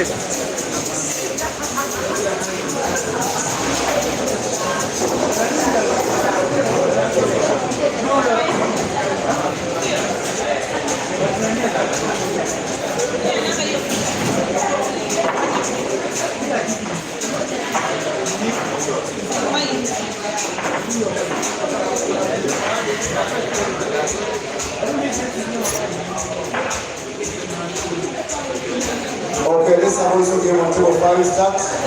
Okay, this is also game on 205 start.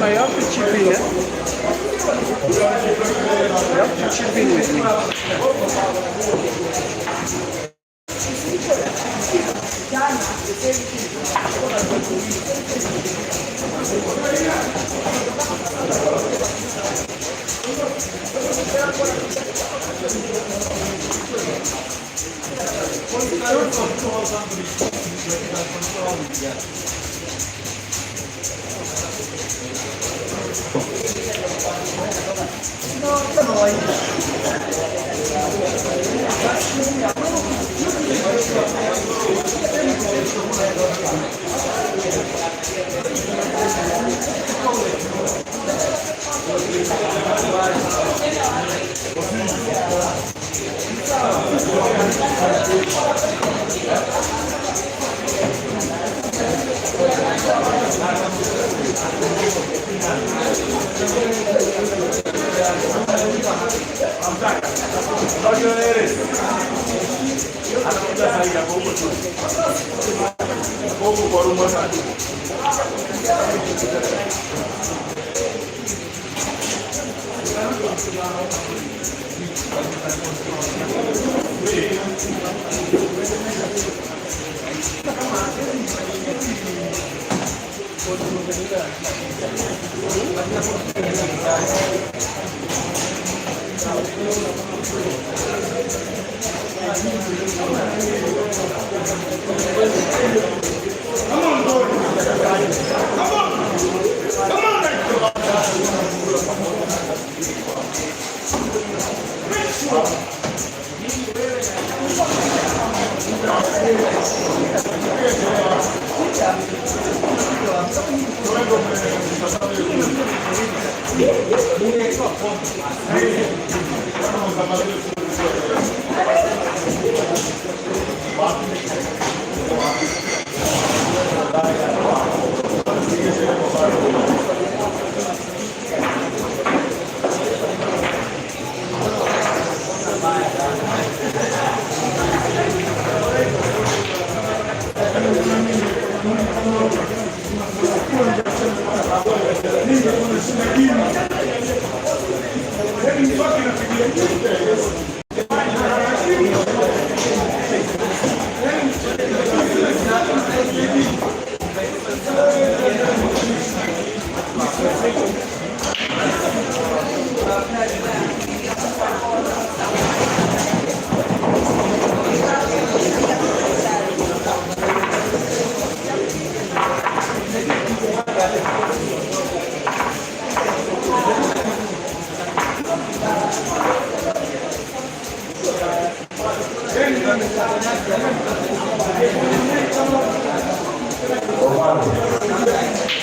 Maior que o Tibi, né? Maior que o Tibi mesmo.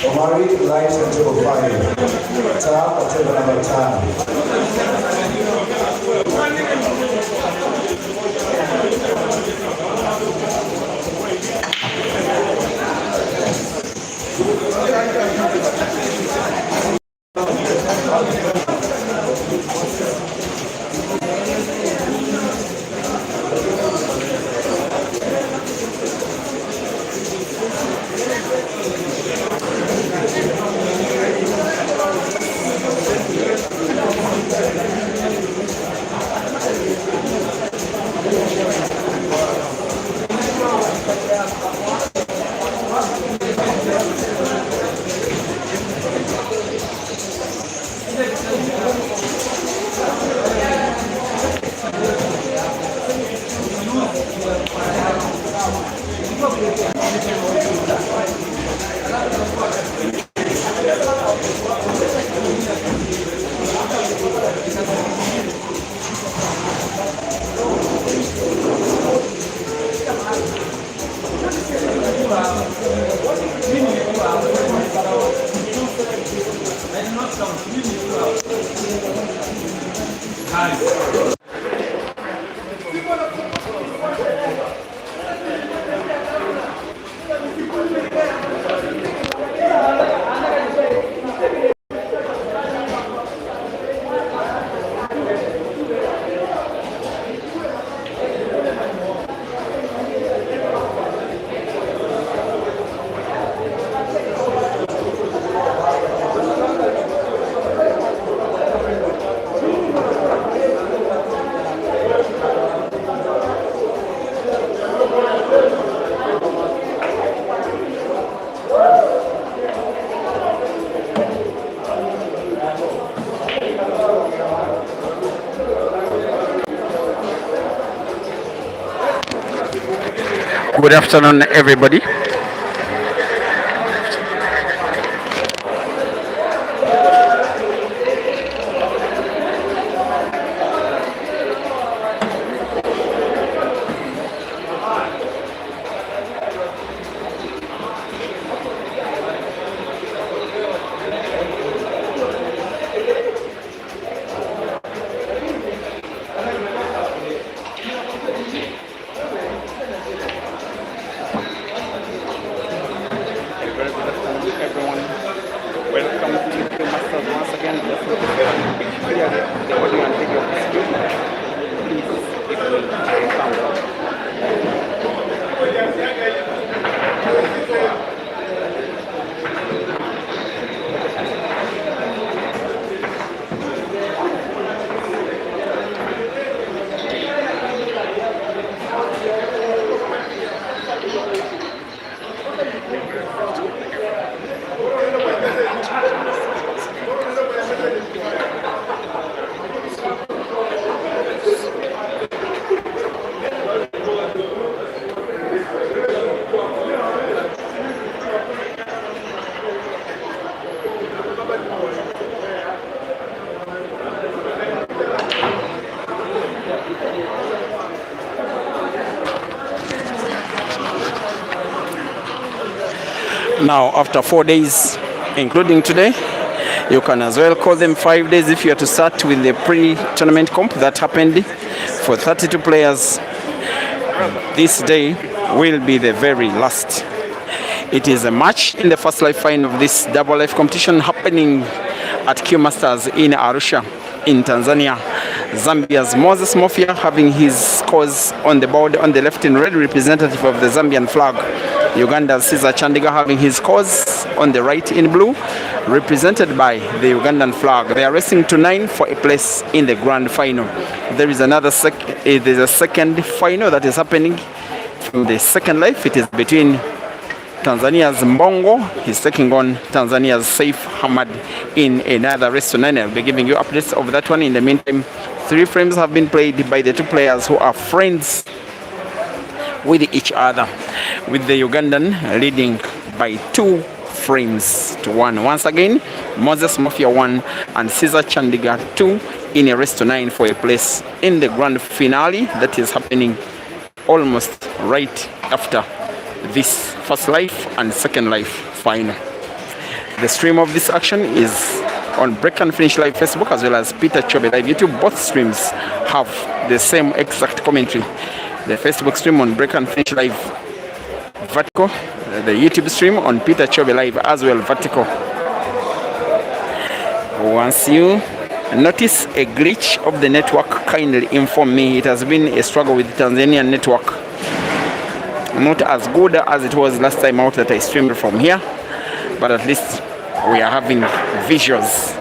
Omari, light on table 5. Tap on table number 10. Good afternoon, everybody. Now, after 4 days, including today, you can as well call them 5 days if you are to start with the pre-tournament comp that happened for 32 players. This day will be the very last. It is a match in the first life final of this double life competition happening at CUEMASTERS in Arusha in Tanzania. Zambia's Moses MOFYA having his scores on the board on the left in red, representative of the Zambian flag. Uganda's CHANDIGA having his scores on the right in blue, represented by the Ugandan flag. They are racing to 9 for a place in the grand final. There is another there's a second final that is happening from the second life. It is between Tanzania's Mbongo. He's taking on Tanzania's Saif Hamad in another race to 9. I'll be giving you updates of that one. In the meantime, 3 frames have been played by the 2 players who are friends with each other, with the Ugandan leading by 2 frames to 1. Once again, Moses MOFYA 1 and CHANDIGA 2 in a race to 9 for a place in the grand finale that is happening almost right after this first life and second life final. The stream of this action is on Break and Finish Live Facebook as well as Peter Chobe Live YouTube. Both streams have the same exact commentary. The Facebook stream on Break and Finish Live vertical, the YouTube stream on Peter Chobe Live as well vertical. Once you notice a glitch of the network, kindly inform me. It has been a struggle with the Tanzanian network. Not as good as it was last time out that I streamed from here, but at least we are having visuals.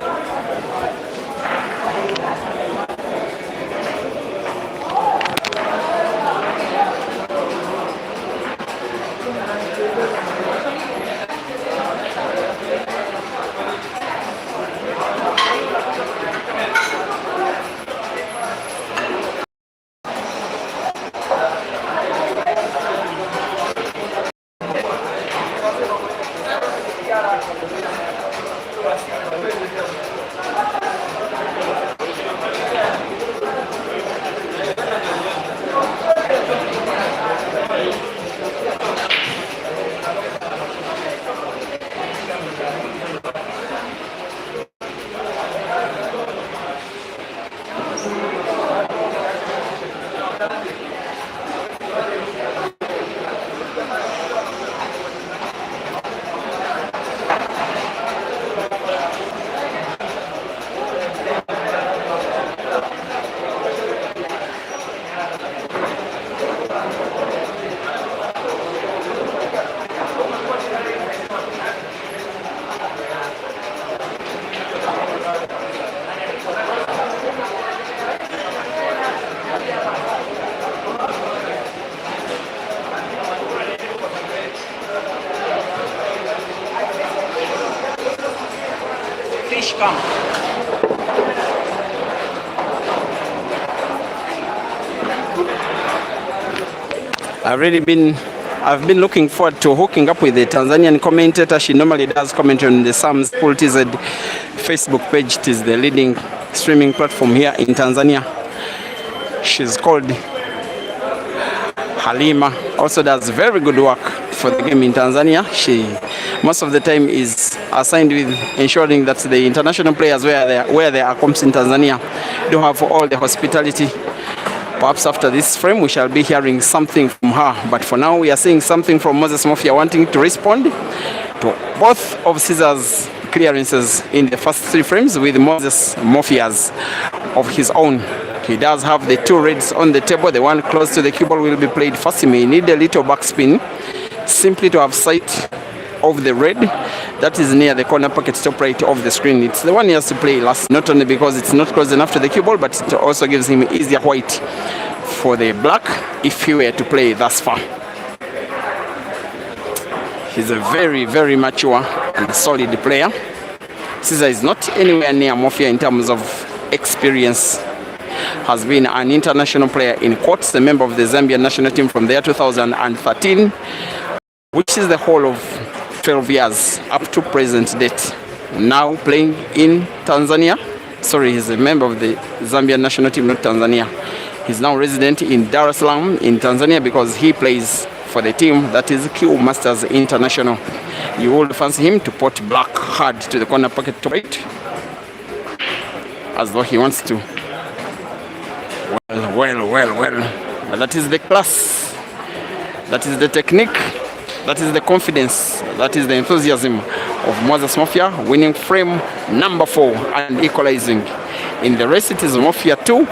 Fish come. I've been looking forward to hooking up with the Tanzanian commentator. She normally does commentary on the Sam's Pool TZ Facebook page. It is the leading streaming platform here in Tanzania. She's called Hale Lima. Also does very good work for the game in Tanzania. She most of the time is assigned with ensuring that the international players where they are comps in Tanzania do have all the hospitality. Perhaps after this frame we shall be hearing something from her, but for now we are seeing something from Moses MOFYA wanting to respond to both of Caesar's clearances in the first 3 frames with Moses MOFYA's of his own. He does have the 2 reds on the table. The one close to the cue ball will be played first. He may need a little backspin simply to have sight of the red that is near the corner pocket top right of the screen. It's the one he has to play last, not only because it's not close enough to the cue ball, but it also gives him easier white for the black if he were to play thus far. He's a very, very mature and solid player. Caesar is not anywhere near MOFYA in terms of experience. Has been an international player in quotes, a member of the Zambian national team from the year 2013, which is the whole of 12 years up to present date. Now playing in Tanzania. Sorry, he's a member of the Zambian national team, not Tanzania. He's now resident in Dar es Salaam in Tanzania because he plays for the team that is CUEMASTERS International. You would fancy him to put black hard to the corner pocket to right, as though he wants to. Well. But that is the class. That is the technique. That is the confidence. That is the enthusiasm of Moses MOFYA, winning frame number 4 and equalizing. In the race, it is MOFYA 2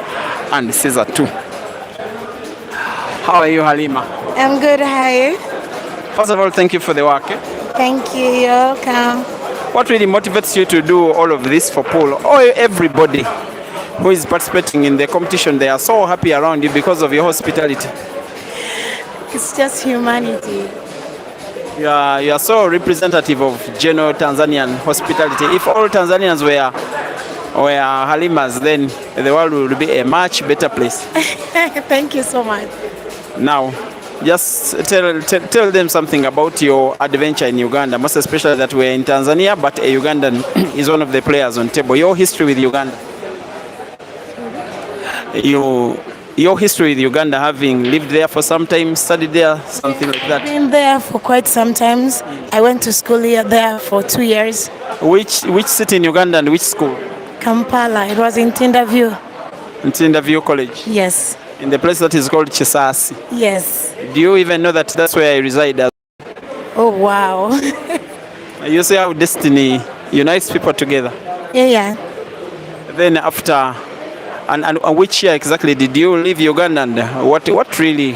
and Caesar 2. How are you, Halima? I'm good, how are you? First of all, thank you for the work. Thank you, you're welcome. What really motivates you to do all of this for pool? Or everybody who is participating in the competition, they are so happy around you because of your hospitality. It's just humanity. You are so representative of general Tanzanian hospitality. If all Tanzanians were Halimas, then the world would be a much better place. Thank you so much. Now, just tell them something about your adventure in Uganda, most especially that we're in Tanzania, but a Ugandan is one of the players on table. Your history with Uganda. Your history with Uganda, having lived there for some time, studied there, something like that. I've been there for quite some time. I went to school there for 2 years. Which city in Uganda and which school? Kampala. It was in Tindaview. In Tindaview College? Yes. In the place that is called Chisasi? Yes. Do you even know that that's where I reside? Oh, wow. You see how destiny unites people together. Yeah. Then after, and which year exactly did you leave Uganda, and what really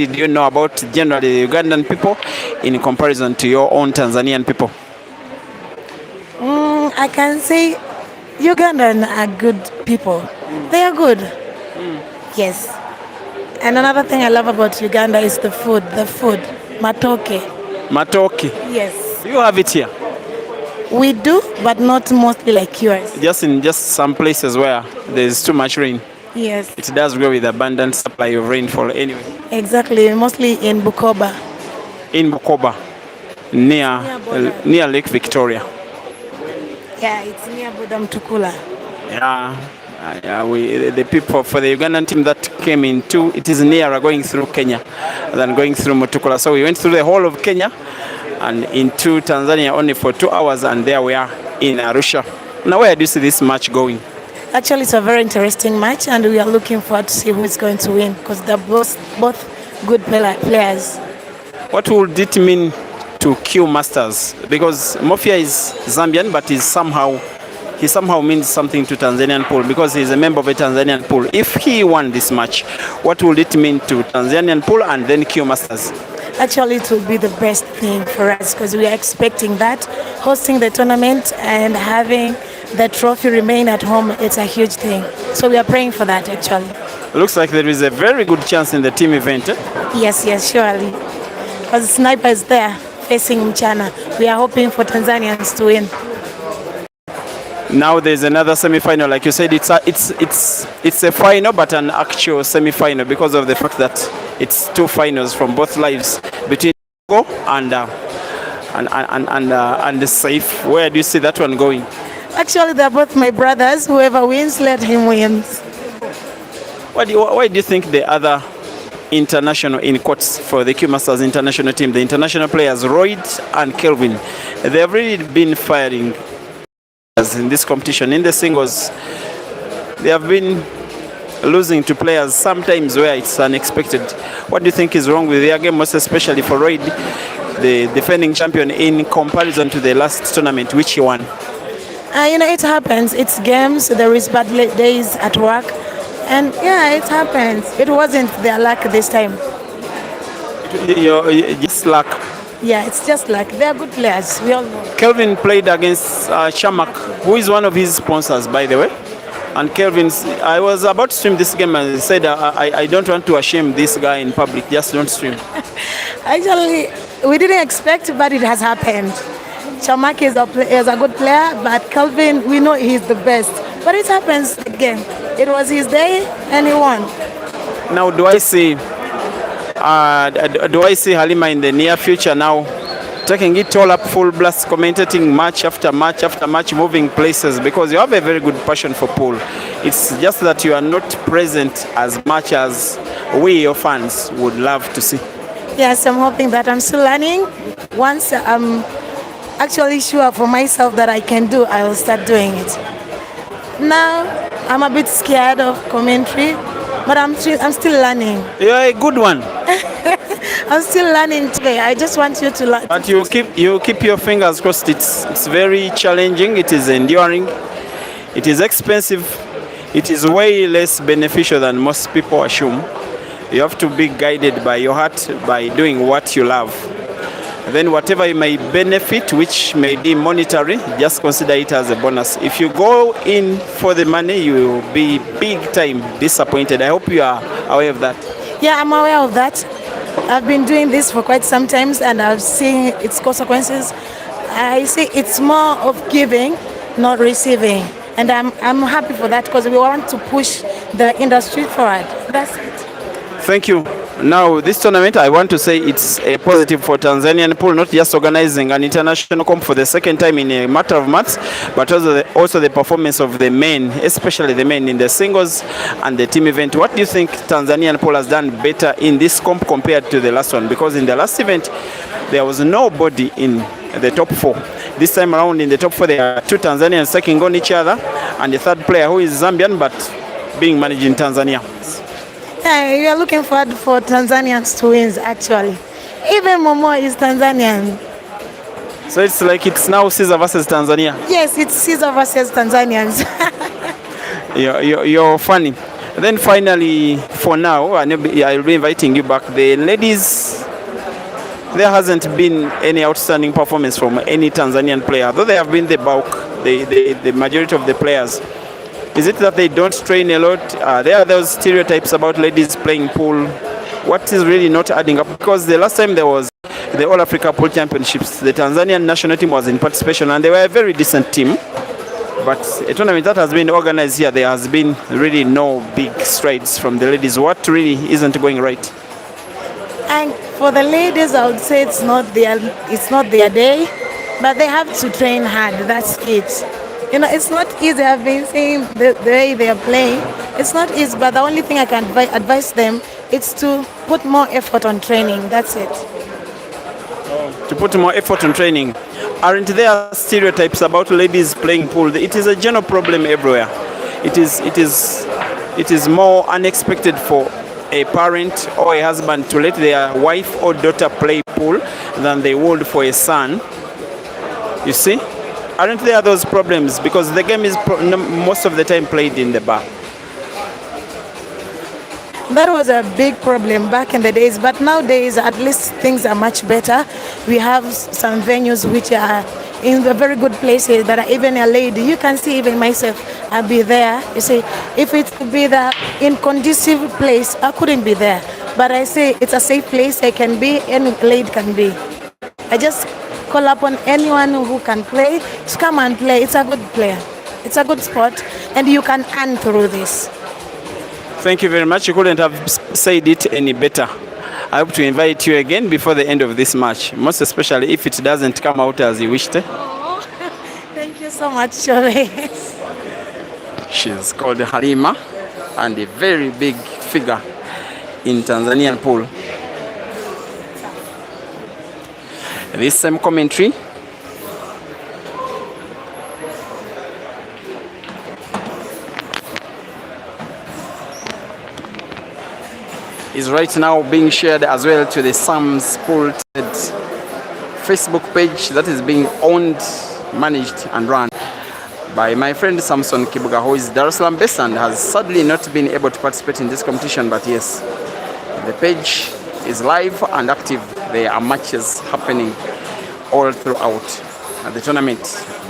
do you know about generally Ugandan people in comparison to your own Tanzanian people? I can say Ugandan are good people. They are good. Yes. And another thing I love about Uganda is the food. Matoke. Matoke? Yes. Do you have it here? We do, but not mostly like yours. Just in some places where there's too much rain. Yes. It does grow with abundant supply of rainfall anyway. Exactly, mostly in Bukoba. In Bukoba, near Lake Victoria. Yeah, it's near Budamtukula. The people for the Ugandan team that came in too, it is nearer going through Kenya than going through Mutukula. So we went through the whole of Kenya and into Tanzania only for 2 hours, and there we are in Arusha. Now, where do you see this match going? Actually, it's a very interesting match, and we are looking forward to see who is going to win because they're both good players. What would it mean to CUEMASTERS? Because MOFYA is Zambian, but he somehow means something to Tanzanian pool because he's a member of a Tanzanian pool. If he won this match, what would it mean to Tanzanian pool and then CUEMASTERS? Actually, it will be the best thing for us because we are expecting that. Hosting the tournament and having the trophy remain at home, it's a huge thing. So we are praying for that, actually. Looks like there is a very good chance in the team event. Yes, surely. Because the sniper is there facing Mchana. We are hoping for Tanzanians to win. Now there's another semi-final. Like you said, it's a final, but an actual semi-final because of the fact that it's 2 finals from both lives between Go and the Safe. Where do you see that one going? Actually, they're both my brothers. Whoever wins, let him win. Why do you think the other international, in quotes, for the CUEMASTERS international team, the international players, Royd and Kelvin, they have really been firing in this competition? In the singles, they have been losing to players sometimes where it's unexpected. What do you think is wrong with their game, most especially for Royd, the defending champion, in comparison to the last tournament which he won? It happens. It's games. There is bad days at work. And it happens. It wasn't their luck this time. Just luck. Yeah, it's just luck. They're good players. We all know. Kelvin played against Shamak, who is one of his sponsors, by the way. And Kelvin's, I was about to stream this game and said, I don't want to shame this guy in public. Just don't stream. Actually, we didn't expect, but it has happened. Shamak is a good player, but Kelvin, we know he's the best. But it happens again. It was his day, and he won. Now, do I see Halima in the near future now taking it all up full blast, commentating match after match after match, moving places? Because you have a very good passion for pool. It's just that you are not present as much as we, your fans, would love to see. Yes, I'm hoping that I'm still learning. Once actually sure for myself that I can do, I will start doing it. Now, I'm a bit scared of commentary, but I'm still learning. You're a good one. I'm still learning today. I just want you to learn. But you keep your fingers crossed. It's very challenging. It is enduring. It is expensive. It is way less beneficial than most people assume. You have to be guided by your heart, by doing what you love. Then whatever you may benefit, which may be monetary, just consider it as a bonus. If you go in for the money, you will be big time disappointed. I hope you are aware of that. Yeah, I'm aware of that. I've been doing this for quite some time and I've seen its consequences. I see it's more of giving, not receiving. And I'm happy for that because we want to push the industry forward. That's it. Thank you. Now, this tournament, I want to say it's a positive for Tanzanian pool, not just organizing an international comp for the second time in a matter of months, but also the performance of the men, especially the men in the singles and the team event. What do you think Tanzanian pool has done better in this comp compared to the last one? Because in the last event, there was nobody in the top 4. This time around in the top 4, there are 2 Tanzanians taking on each other, and the third player who is Zambian but being managed in Tanzania. Yeah, we are looking forward for Tanzanians to win, actually. Even Momo is Tanzanian. So it's now Caesar versus Tanzania. Yes, it's Caesar versus Tanzanians. You're funny. Then finally, for now, I'll be inviting you back. The ladies, there hasn't been any outstanding performance from any Tanzanian player, though they have been the bulk, the majority of the players. Is it that they don't train a lot? There are those stereotypes about ladies playing pool. What is really not adding up? Because the last time there was the All Africa Pool Championships, the Tanzanian national team was in participation and they were a very decent team. But a tournament that has been organized here, there has been really no big strides from the ladies. What really isn't going right? And for the ladies, I would say it's not their day, but they have to train hard. That's it. You know, it's not easy. I've been seeing the way they are playing. It's not easy, but the only thing I can advise them is to put more effort on training. That's it. To put more effort on training. Aren't there stereotypes about ladies playing pool? It is a general problem everywhere. It is more unexpected for a parent or a husband to let their wife or daughter play pool than they would for a son. You see? Aren't there those problems? Because the game is most of the time played in the bar. That was a big problem back in the days, but nowadays at least things are much better. We have some venues which are in the very good places that are even a lady. You can see even myself, I'll be there. You see, if it could be the inconducive place, I couldn't be there. But I say it's a safe place. I can be, any lady can be. I just call upon anyone who can play to come and play. It's a good player. It's a good sport, and you can earn through this. Thank you very much. You couldn't have said it any better. I hope to invite you again before the end of this match, most especially if it doesn't come out as you wished. Oh, thank you so much, Shore. She's called Hale Lima and a very big figure in Tanzanian pool. This same commentary is right now being shared as well to the Sam's Pool Facebook page that is being owned, managed and run by my friend Samson Kibuga, who is Dar es Salaam based and has sadly not been able to participate in this competition, but yes, the page is live and active. There are matches happening all throughout the tournament.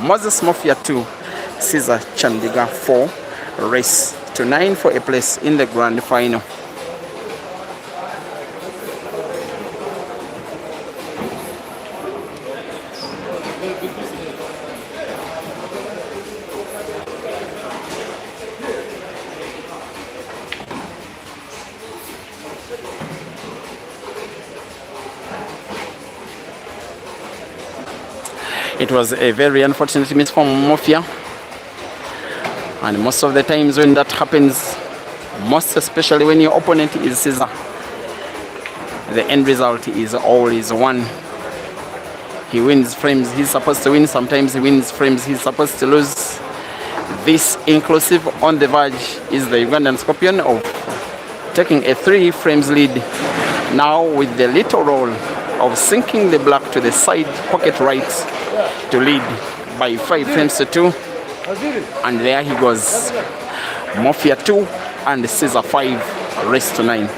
Moses MOFYA 2, Caesar CHANDIGA 4, race to 9 for a place in the grand final. It was a very unfortunate miss from MOFYA, and most of the times when that happens, most especially when your opponent is Caesar, the end result is always one. He wins frames he's supposed to win. Sometimes he wins frames he's supposed to lose. This inclusive on the verge is the Ugandan Scorpion of taking a 3 frames lead. Now with the little roll of sinking the black to the side pocket right to lead by 5 frames to 2. And there he goes. MOFYA 2 and Caesar 5, race to 9.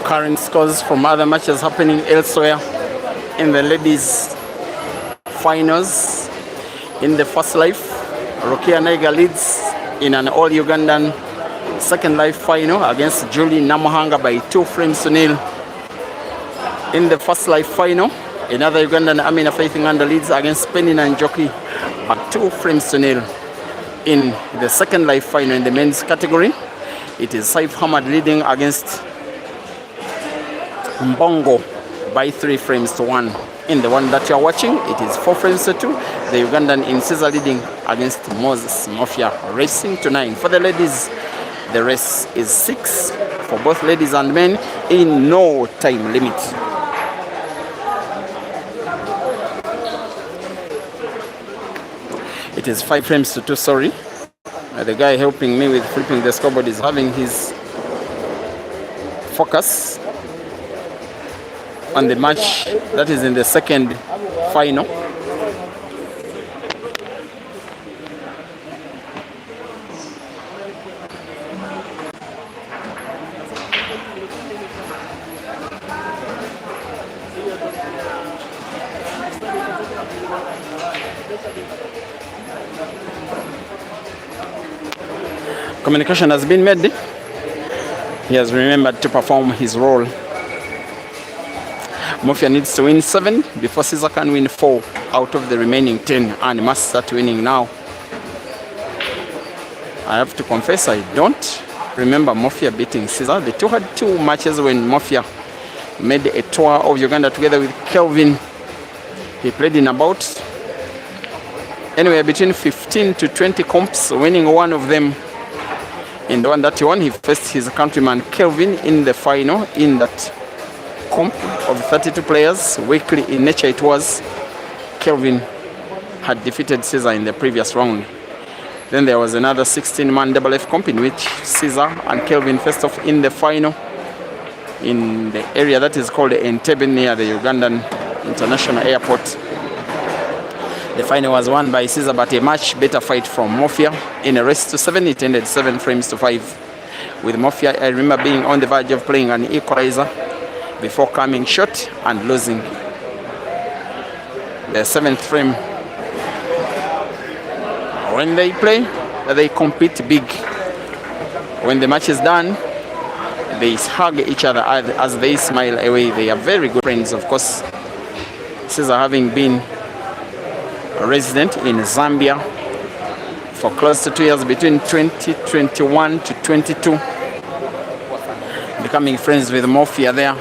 Current scores from other matches happening elsewhere in the ladies finals. In the first life, Rukia Naiga leads in an all-Ugandan second life final against Julie Namuhanga by 2 frames to 0. In the first life final, another Ugandan, Amina Faithinganda, leads against Penina Njoki at 2 frames to 0. In the second life final in the men's category, it is Saif Hamad leading against Mbongo by 3 frames to 1. In the one that you are watching, it is 4 frames to 2. The Ugandan in Caesar leading against Moses MOFYA, racing to 9. For the ladies, the race is 6 for both ladies and men in no time limit. It is 5 frames to 2, sorry. The guy helping me with flipping the scoreboard is having his focus on the match that is in the second final. Communication has been made. He has remembered to perform his role. MOFYA needs to win 7 before Caesar can win 4 out of the remaining 10 and must start winning now. I have to confess, I don't remember MOFYA beating Caesar. The two had 2 matches when MOFYA made a tour of Uganda together with Kelvin. He played in about anywhere between 15 to 20 comps, winning 1 of them. In the one that he won, he faced his countryman Kelvin in the final in that comp of 32 players. Weekly in nature it was. Kelvin had defeated Caesar in the previous round. Then there was another 16-man double F comp in which Caesar and Kelvin faced off in the final in the area that is called Entebbe near the Ugandan International Airport. The final was won by Caesar, but a much better fight from MOFYA. In a race to 7, it ended 7 frames to 5. With MOFYA, I remember being on the verge of playing an equalizer before coming short and losing the 7th frame. When they play, they compete big. When the match is done, they hug each other as they smile away. They are very good friends, of course. Caesar having been a resident in Zambia for close to 2 years, between 2021 to 22, becoming friends with MOFYA there,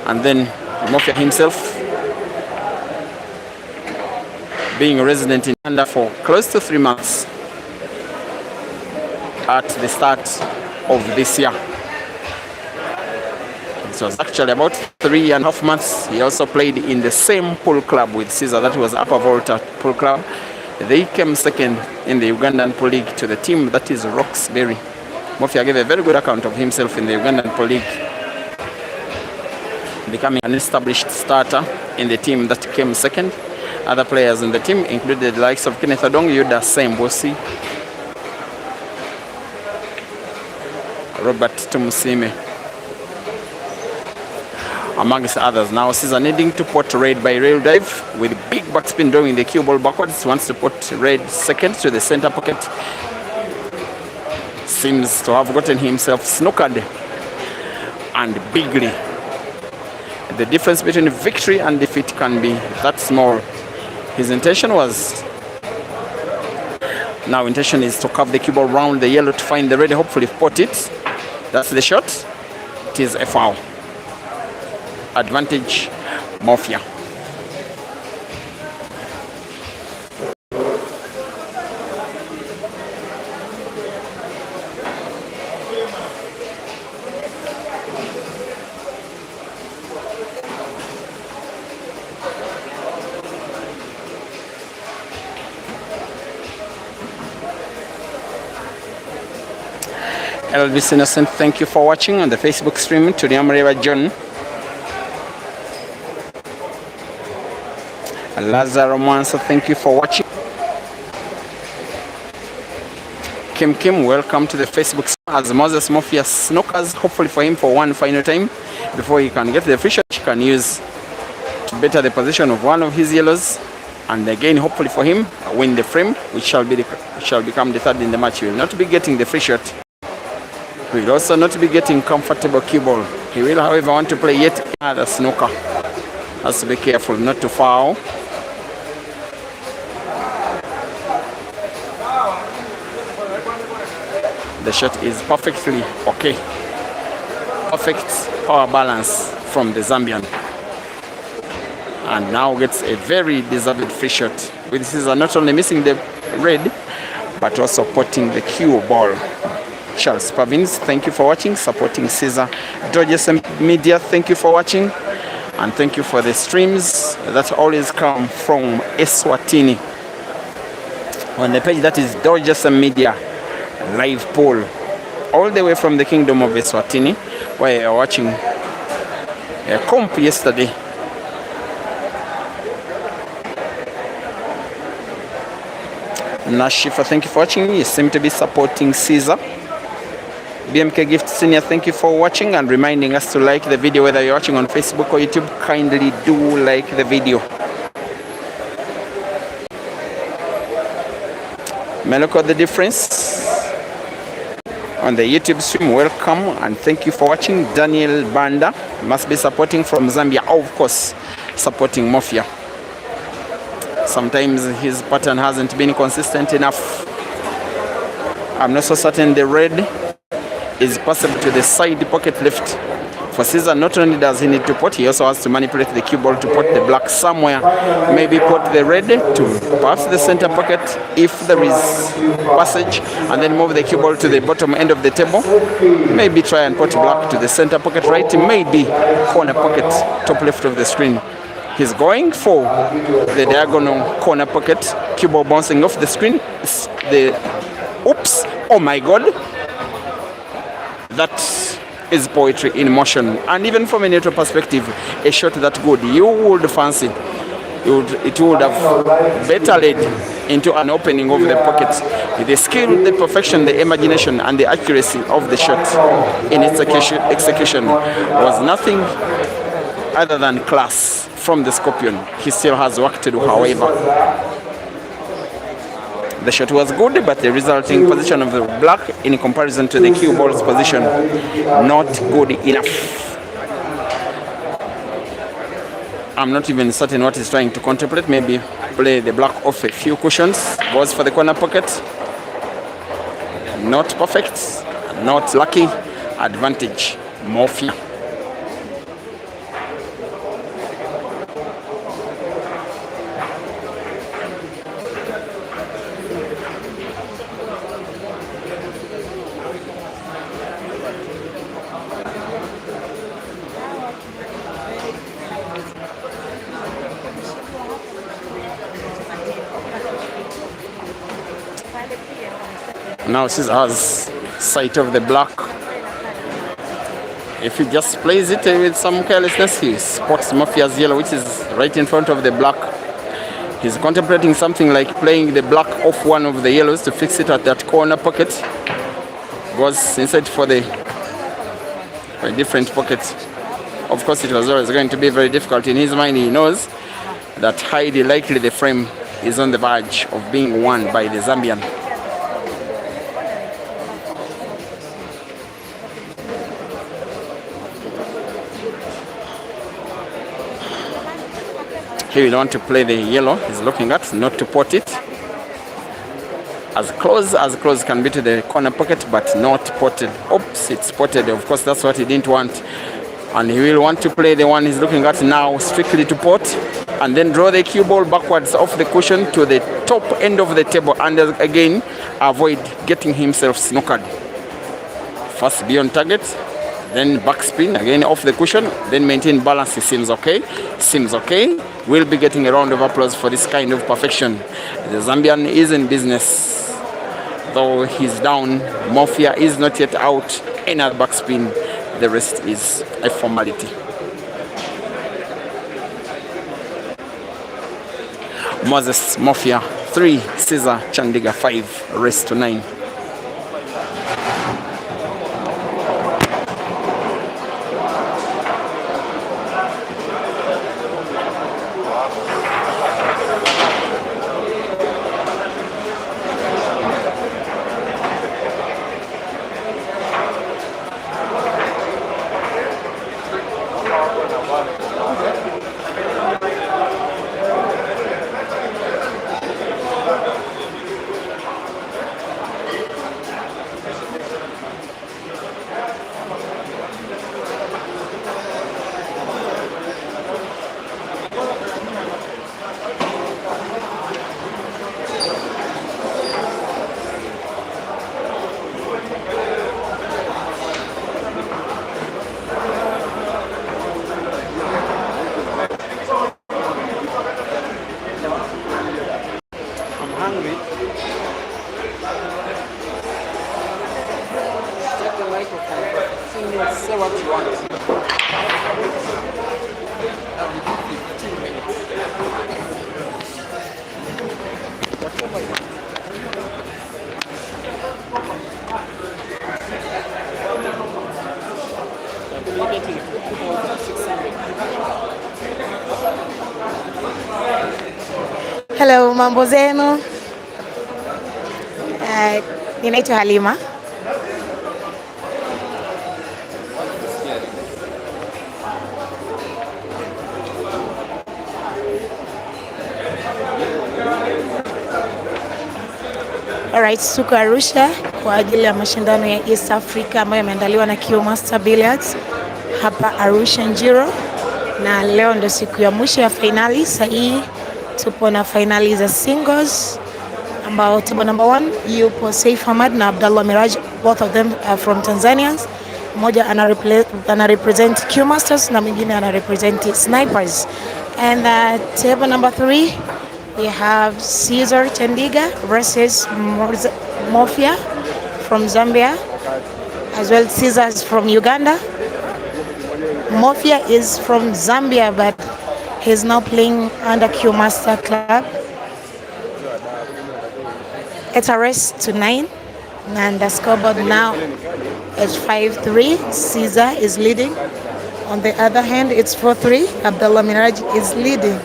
and then MOFYA himself being resident in Uganda for close to 3 months at the start of this year. It was actually about 3.5 months. He also played in the same pool club with Caesar, that was Upper Volta Pool Club. They came second in the Ugandan Pool League to the team that is Roxbury. MOFYA gave a very good account of himself in the Ugandan Pool League, becoming an established starter in the team that came second. Other players in the team included the likes of Kenneth Odong, Yuda Sembosi, Robert Tumusime, amongst others. Now Caesar needing to put Red by rail dive with big backspin, drawing the cue ball backwards. Wants to put Red second to the center pocket. Seems to have gotten himself snookered, and bigly. The difference between victory and defeat can be that small. His intention was, now intention is to curve the cue ball round the yellow to find the red, hopefully pot it. That's the shot. It is a foul. Advantage MOFYA. Elvis Innocent, thank you for watching on the Facebook stream. To Nyamureba John, Lazaro Manso, thank you for watching. Kim, welcome to the Facebook stream as Moses MOFYA snookers, hopefully for him for one final time before he can get the free shot he can use to better the position of one of his yellows, and again hopefully for him win the frame, which shall become the third in the match. He will not be getting the free shot. He will also not be getting comfortable cue ball. He will, however, want to play yet another snooker. Has to be careful not to foul. The shot is perfectly okay. Perfect power balance from the Zambian. And now gets a very deserved free shot. With Caesar not only missing the red, but also potting the cue ball. Charles Pavins, thank you for watching, supporting Caesar. Dodgers Media, thank you for watching. And thank you for the streams that always come from Eswatini. On the page that is Dodgers Media live poll, all the way from the Kingdom of Eswatini, where you're watching a comp yesterday. Nashifa, thank you for watching. You seem to be supporting Caesar. BMK Gift Senior, thank you for watching and reminding us to like the video whether you're watching on Facebook or YouTube. Kindly do like the video. Meloko the difference on the YouTube stream, welcome and thank you for watching. Daniel Banda must be supporting from Zambia, of course, supporting MOFYA. Sometimes his pattern hasn't been consistent enough. I'm not so certain the red is possible to the side pocket left. For Caesar, not only does he need to pot, he also has to manipulate the cue ball to pot the black somewhere. Maybe pot the red to pass the center pocket if there is passage, and then move the cue ball to the bottom end of the table. Maybe try and pot black to the center pocket right, maybe corner pocket top left of the screen. He's going for the diagonal corner pocket, cue ball bouncing off the screen. Oops, oh my God. That is poetry in motion, and even from a neutral perspective, a shot that good you would fancy. It would have better led into an opening of the pocket. The skill, the perfection, the imagination, and the accuracy of the shot in its execution was nothing other than class from the Scorpion. He still has work to do, however. The shot was good, but the resulting position of the black in comparison to the cue ball's position, not good enough. I'm not even certain what he's trying to contemplate. Maybe play the black off a few cushions. Goes for the corner pocket. Not perfect, not lucky. Advantage, MOFYA. Now Caesar has sight of the black. If he just plays it with some carelessness, he spots MOFYA's yellow, which is right in front of the black. He's contemplating something like playing the black off one of the yellows to fix it at that corner pocket. Goes inside for a different pocket. Of course, it was always going to be very difficult. In his mind, he knows that highly likely the frame is on the verge of being won by the Zambian. He will want to play the yellow he's looking at, not to pot it. As close can be to the corner pocket, but not potted. Oops, it's potted. Of course, that's what he didn't want. And he will want to play the one he's looking at now, strictly to pot, and then draw the cue ball backwards off the cushion to the top end of the table, and again, avoid getting himself snookered. First be on target, then backspin, again off the cushion, then maintain balance. It seems okay. Seems okay. We'll be getting a round of applause for this kind of perfection. The Zambian is in business. Though he's down, MOFYA is not yet out. Another backspin. The rest is a formality. Moses, MOFYA 3, Caesar, Chandiga 5, rest to 9. Hello, mambo zenu. Ninaitwa Hale Lima. Alright, tuko Arusha kwa ajili ya mashindano ya East Africa ambayo yameandaliwa na CUEMASTERS Billiards hapa Arusha Njiro, na leo ndo siku ya mwisho ya finali. Sahii tupo na finali za singles ambao table number 1 yupo Saif Ahmad na Abdallah Miraj, both of them are from Tanzania. Mmoja ana represent CUEMASTERS na mwingine ana represent Snipers. And table number 3 we have Caesar Chandiga versus MOFYA from Zambia, as well Caesar's from Uganda. MOFYA is from Zambia, but he's now playing under CUEMASTERS club. It's a race to 9, and the scoreboard now is 5-3. Caesar is leading. On the other hand, it's 4-3. Abdallah Miraj is leading.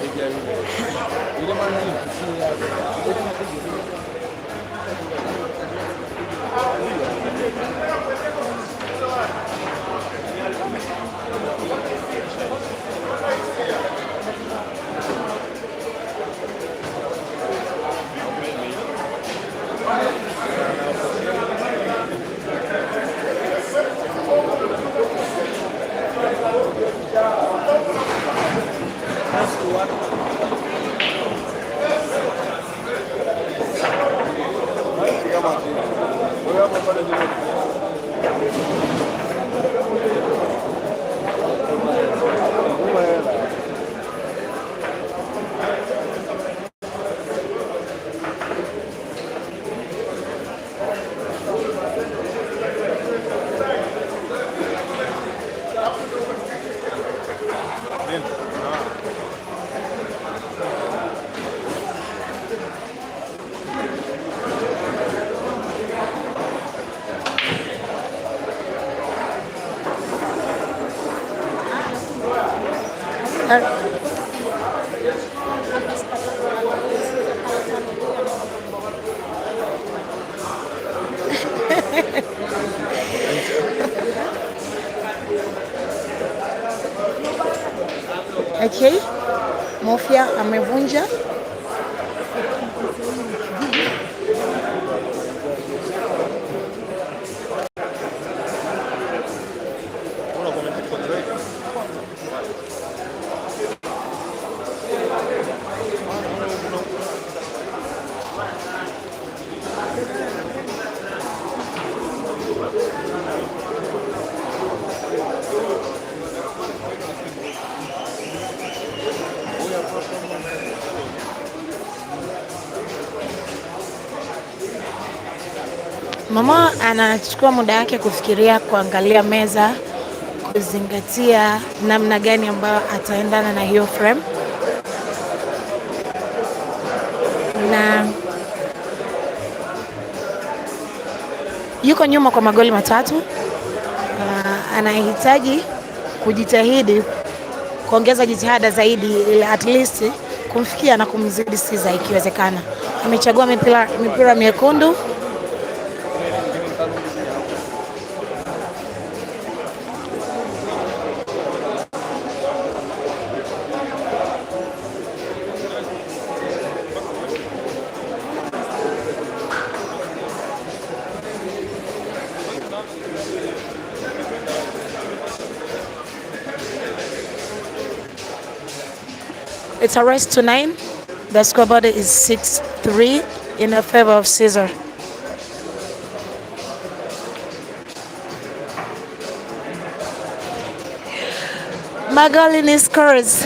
Okay, MOFYA amevunja. Mama anachukua muda wake kufikiria, kuangalia meza, kuzingatia namna gani ambayo ataendana na hiyo frame, na yuko nyuma kwa magoli matatu. Anahitaji kujitahidi kuongeza jitihada zaidi, ili at least kumfikia na kumzidi Siza ikiwezekana. Amechagua mipira miekundu. It's a race to 9. The scoreboard is 6-3 in the favor of Caesar. Magolini scores.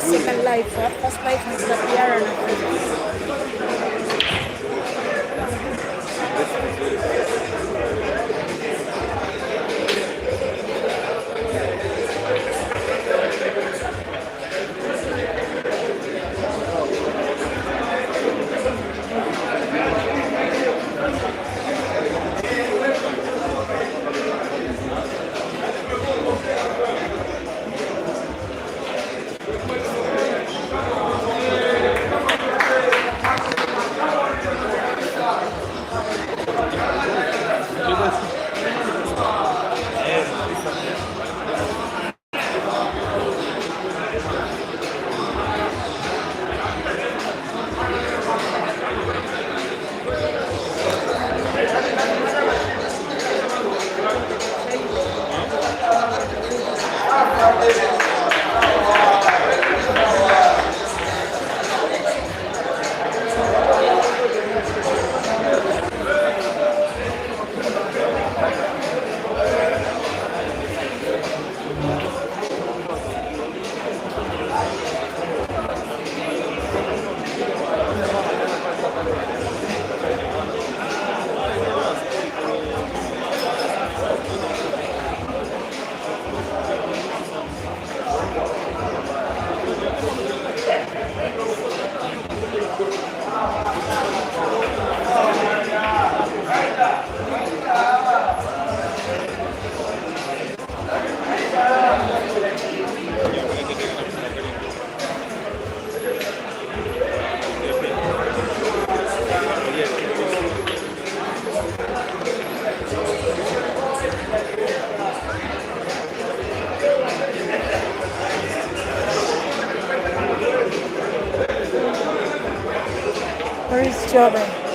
Second life, first life is the piano. Where is strawberry?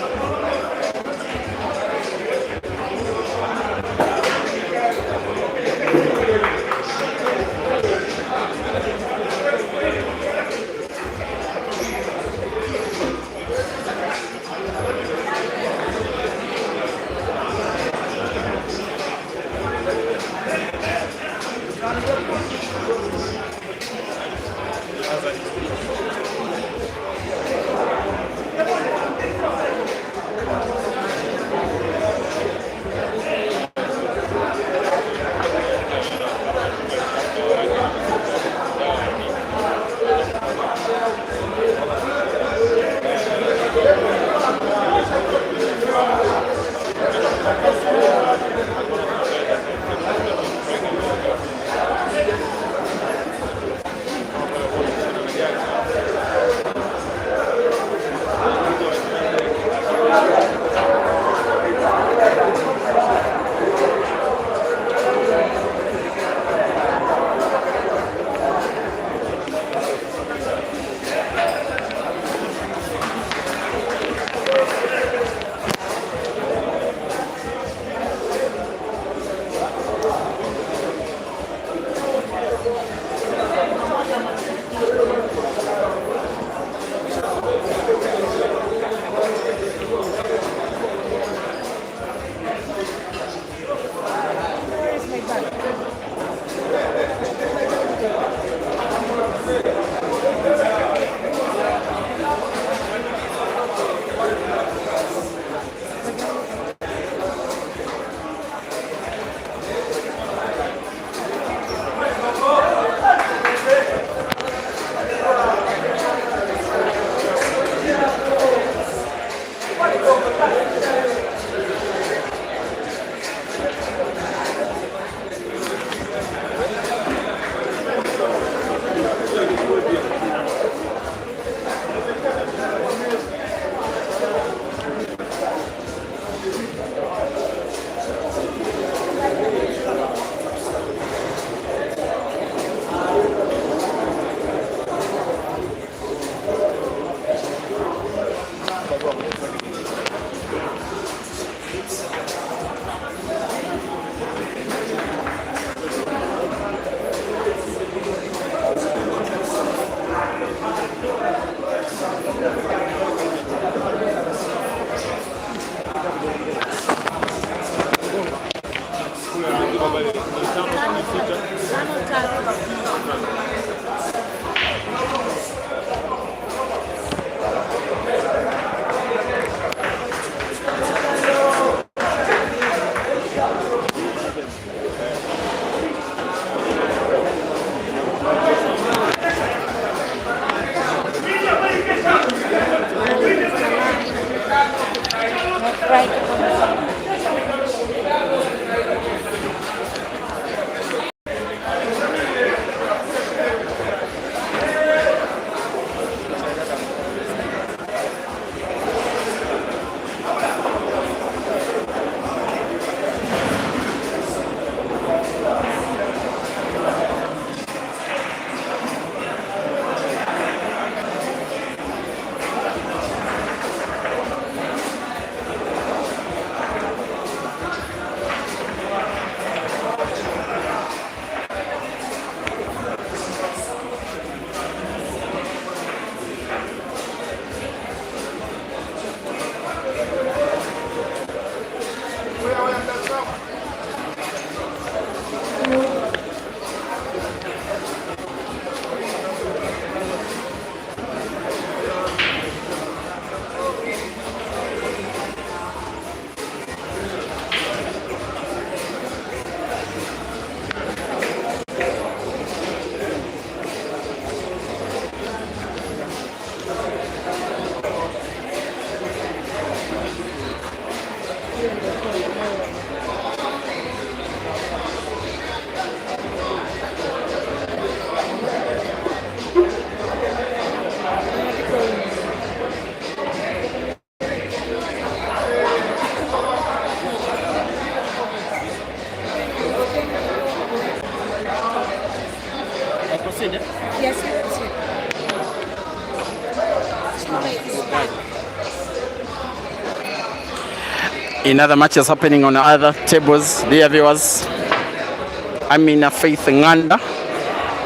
In other matches happening on other tables, dear viewers, Faith Nganda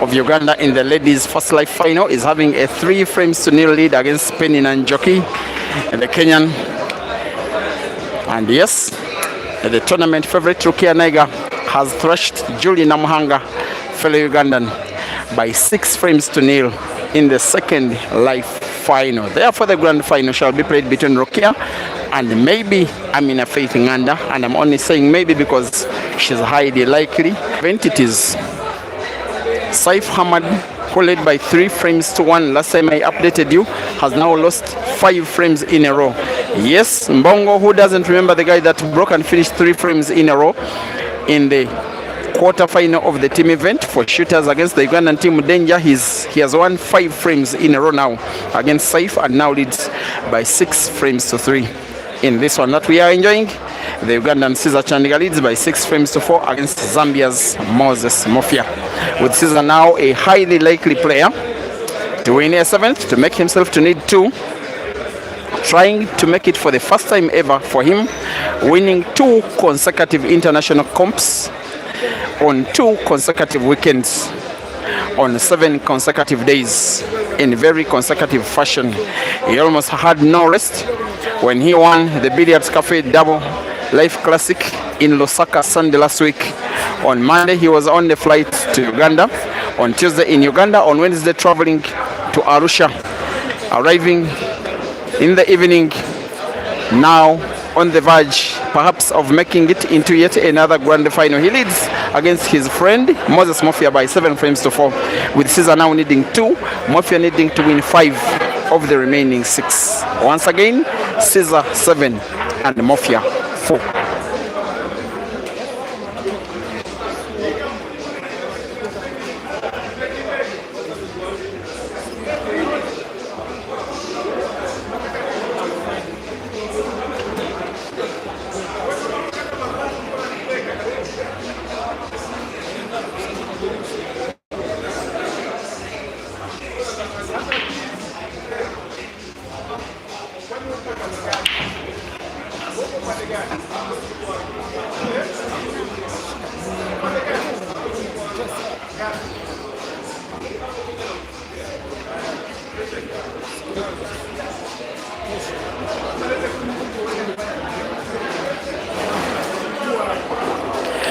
of Uganda in the ladies' first life final is having a 3-0 lead against Penny Nanjoki, the Kenyan. And yes, the tournament favorite Rukia Naiga has thrashed Julie Namuhanga, fellow Ugandan, by 6-0 in the second life final. Therefore, the grand final shall be played between Rukia and maybe Faith Nganda, and I'm only saying maybe because she's highly likely. Event it is Saif Hamad, who led by 3-1 last time I updated you, has now lost 5 frames in a row. Yes, Mbongo, who doesn't remember the guy that broke and finished 3 frames in a row in the quarter-final of the team event for shooters against the Ugandan team Danger. He has won 5 frames in a row now against Saif and now leads by 6-3. In this one that we are enjoying, the Ugandan Caesar Chandiga leads by 6-4 against Zambia's Moses MOFYA. With Caesar now a highly likely player to win a 7th, to make himself to need 2, trying to make it for the first time ever for him, winning 2 consecutive international comps on 2 consecutive weekends, on 7 consecutive days, in very consecutive fashion. He almost had no rest when he won the Billiards Cafe Double Life Classic in Lusaka Sunday last week. On Monday, he was on the flight to Uganda. On Tuesday in Uganda. On Wednesday, traveling to Arusha, arriving in the evening, now on the verge perhaps of making it into yet another grand final. He leads against his friend Moses MOFYA by 7-4, with Caesar now needing 2, MOFYA needing to win 5 of the remaining 6. Once again, Caesar 7 and MOFYA 4.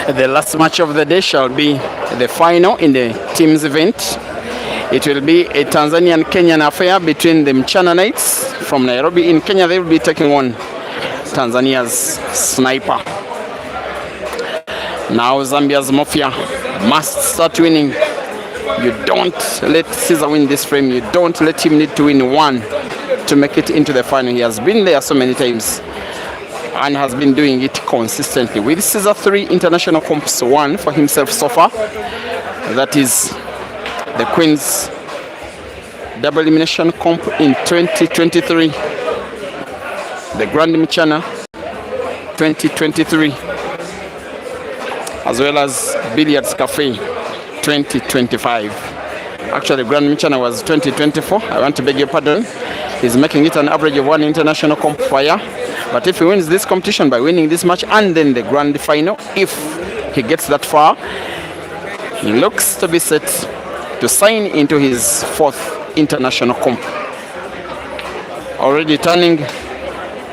The last match of the day shall be the final in the teams event. It will be a Tanzanian-Kenyan affair between the Mchana Knights from Nairobi in Kenya. They will be taking on Tanzania's Sniper. Now Zambia's MOFYA must start winning. You don't let Caesar win this frame. You don't let him need to win one to make it into the final. He has been there so many times and has been doing it consistently. With Caesar 3 international comps won for himself so far. That is the Queen's double elimination comp in 2023. The Grand Mchana 2023. As well as Billiards Cafe 2025. Actually, Grand Mchana was 2024. I want to beg your pardon. He's making it an average of 1 international comp per year. But if he wins this competition by winning this match and then the grand final, if he gets that far, he looks to be set to sign into his 4th international comp. Already turning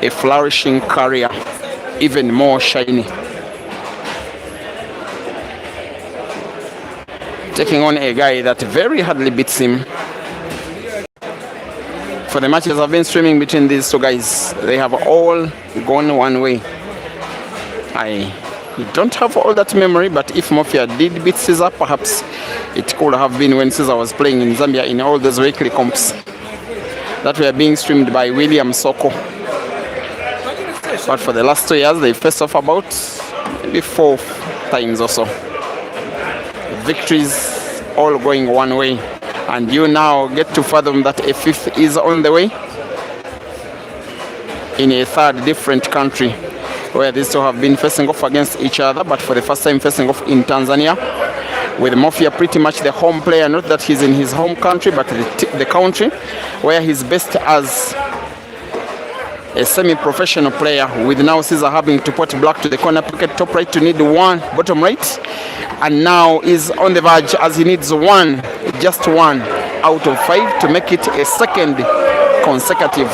a flourishing career even more shiny. Taking on a guy that very hardly beats him. For the matches I've been streaming between these two guys, they have all gone one way. I don't have all that memory, but if MOFYA did beat Caesar, perhaps it could have been when Caesar was playing in Zambia in all those weekly comps that were being streamed by William Soko. But for the last 2 years, they faced off about maybe 4 times or so. Victories all going one way. And you now get to fathom that a 5th is on the way in a 3rd different country where these two have been facing off against each other, but for the first time facing off in Tanzania, with MOFYA pretty much the home player. Not that he's in his home country, but the country where he's best as a semi-professional player, with now Caesar having to put black to the corner pocket, top right to need 1, bottom right, and now is on the verge as he needs 1, just 1 out of 5 to make it a 2nd consecutive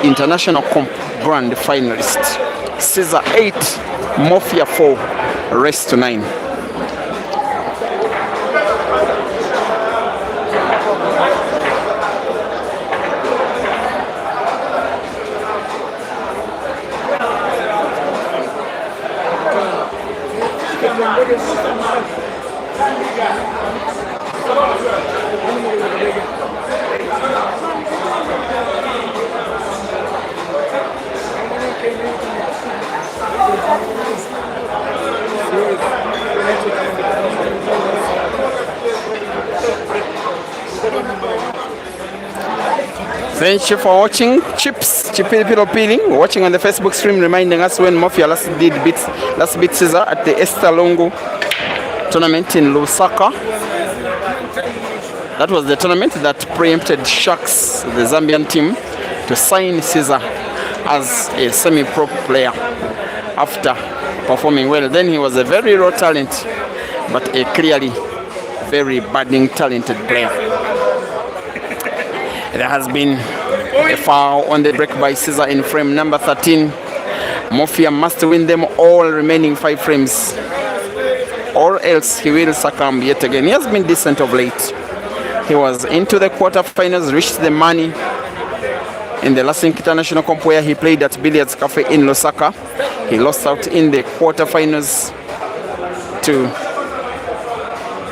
international comp grand finalist. Caesar 8, MOFYA 4, race to 9. Thank you for watching. Chipilipilo Peeling, watching on the Facebook stream, reminding us when MOFYA last beat Caesar at the Escalation tournament in Lusaka. That was the tournament that preempted Sharks, the Zambian team, to sign Caesar as a semi-pro player after performing well. Then he was a very raw talent, but a clearly very budding talented player. There has been a foul on the break by Caesar in frame number 13. MOFYA must win them all remaining 5 frames, or else he will succumb yet again. He has been decent of late. He was into the quarterfinals, reached the money in the last international comp where he played at Billiards Cafe in Lusaka. He lost out in the quarterfinals to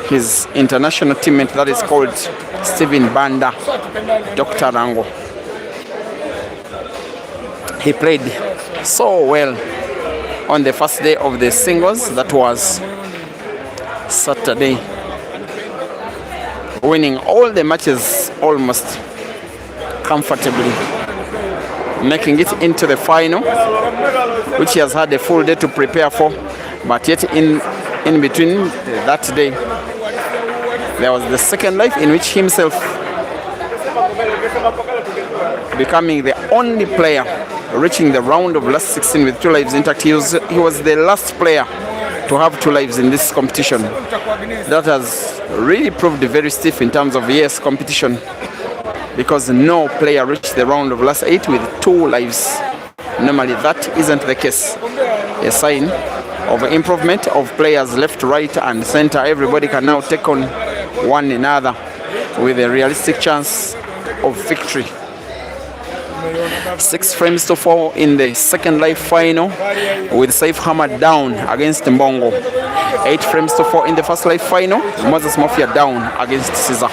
his international teammate that is called Stephen Banda, Dr. Rango. He played so well on the first day of the singles, that was Saturday, winning all the matches almost comfortably, making it into the final, which he has had a full day to prepare for. But yet in between that day, there was the second life in which himself becoming the only player reaching the round of last 16 with 2 lives intact. He was the last player to have 2 lives in this competition. That has really proved very stiff in terms of yes competition, because no player reached the round of last 8 with 2 lives. Normally that isn't the case. A sign of improvement of players left, right and center. Everybody can now take on one another with a realistic chance of victory. 6 frames to 4 in the second live final, with Saif hammered down against Mbongo. 8 frames to 4 in the first live final, Moses MOFYA down against Caesar.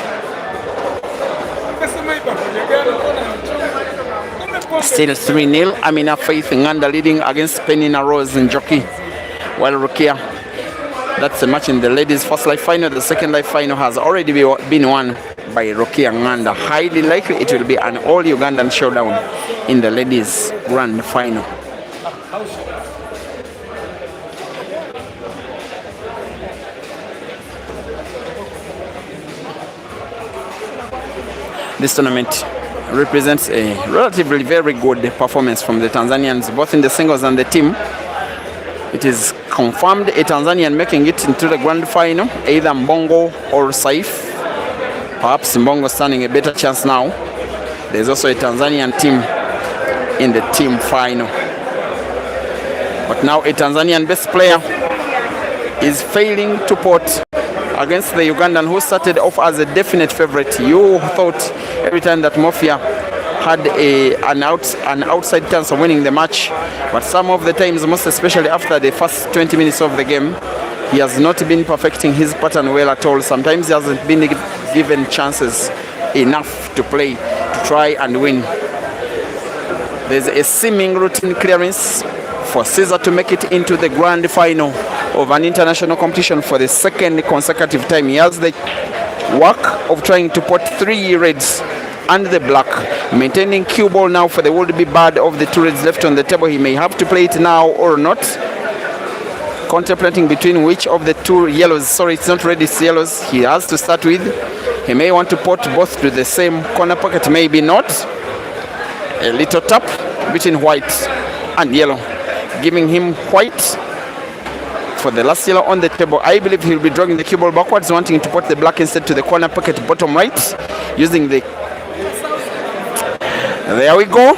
Still 3-0, Amina Faith Nganda leading against Penina Rose and Jockey. While Rukia, that's the match in the ladies' first live final. The second live final has already been won by Rukia Nganda. Highly likely it will be an all-Ugandan showdown in the ladies' grand final. This tournament represents a relatively very good performance from the Tanzanians, both in the singles and the team. It is confirmed a Tanzanian making it into the grand final, either Mbongo or Saif. Perhaps Mbongo standing a better chance now. There's also a Tanzanian team in the team final. But now a Tanzanian best player is failing to pot against the Ugandan, who started off as a definite favorite. You thought every time that MOFYA had an outside chance of winning the match, but some of the times, most especially after the first 20 minutes of the game, he has not been perfecting his pattern well at all. Sometimes he hasn't been given chances enough to play, to try and win. There's a seeming routine clearance for Caesar to make it into the grand final of an international competition for the second consecutive time. He has the work of trying to put 3 reds and the black, maintaining cue ball now for the would be bad of the 2 reds left on the table. He may have to play it now or not, contemplating between which of the 2 yellows, sorry, it's not red, it's yellows, he has to start with. He may want to put both to the same corner pocket, maybe not. A little tap between white and yellow, giving him white for the last yellow on the table. I believe he'll be drawing the cue ball backwards, wanting to put the black instead to the corner pocket bottom right, using the... There we go.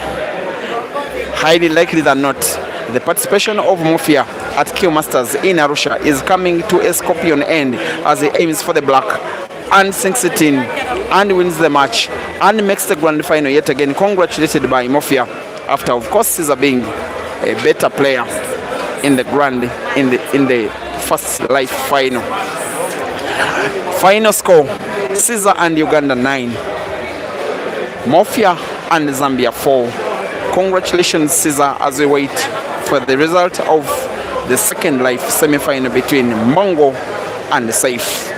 Highly likely than not, the participation of MOFYA at CUEMASTERS in Arusha is coming to a scorpion end as he aims for the black and sinks it in and wins the match and makes the grand final yet again. Congratulated by MOFYA, after of course Caesar being a better player in the grand in the first live final. Final score: Caesar and Uganda 9, MOFYA and Zambia 4. Congratulations Caesar, as we wait for the result of the second live semi-final between Mbongo and Saif.